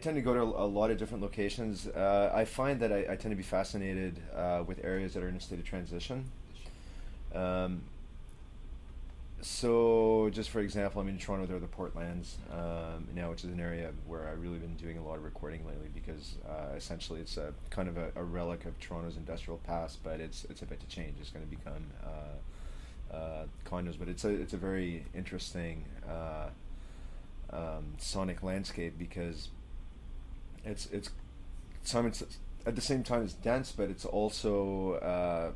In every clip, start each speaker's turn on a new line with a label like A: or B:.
A: tend to go to a lot of different locations. I find that I tend to be fascinated with areas that are in a state of transition. Um, so, just for example, I'm in Toronto. There are the Portlands now, which is an area where I've really been doing a lot of recording lately because essentially it's a kind of a relic of Toronto's industrial past, but it's about to change. It's going to become condos, but it's a very interesting sonic landscape because it's some it's at the same time it's dense, but it's also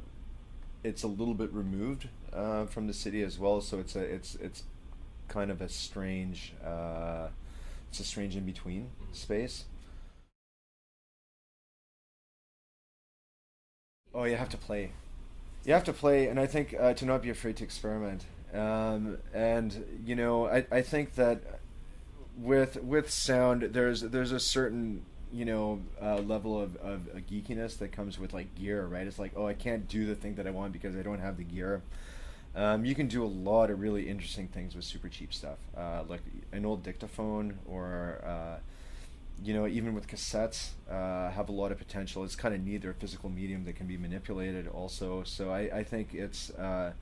A: it's a little bit removed from the city as well. So it's kind of a strange it's a strange in between space. Oh, you have to play. You have to play, and I think to not be afraid to experiment. And I think that with sound, there's a certain level of geekiness that comes with like gear, right? It's like, oh, I can't do the thing that I want because I don't have the gear. You can do a lot of really interesting things with super cheap stuff, like an old dictaphone or even with cassettes, have a lot of potential. It's kind of neat. They're a physical medium that can be manipulated also. So I think it's go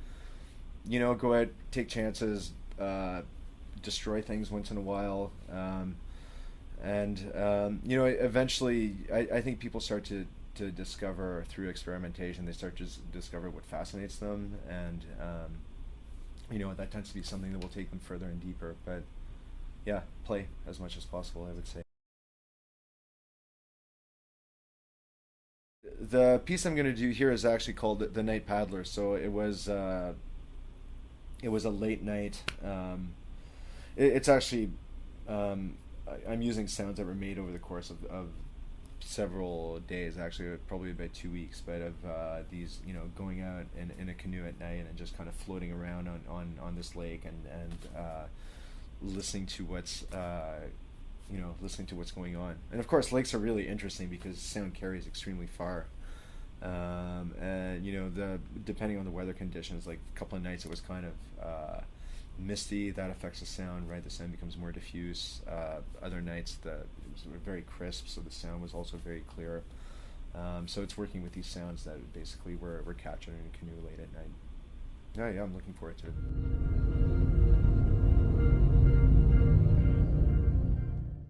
A: out, take chances, destroy things once in a while, and eventually I think people start to discover through experimentation. They start to discover what fascinates them, and that tends to be something that will take them further and deeper. But yeah, play as much as possible, I would say. The piece I'm going to do here is actually called "The Night Paddler." So it was a late night. It's actually I'm using sounds that were made over the course of several days, actually probably about 2 weeks, but of these going out in a canoe at night and just kind of floating around on this lake and listening to what's listening to what's going on. And of course, lakes are really interesting because sound carries extremely far. And the depending on the weather conditions, like a couple of nights it was kind of misty. That affects the sound, right? The sound becomes more diffuse. Other nights it was very crisp, so the sound was also very clear. So it's working with these sounds that basically we're capturing in a canoe late at night. Yeah, I'm looking forward to it.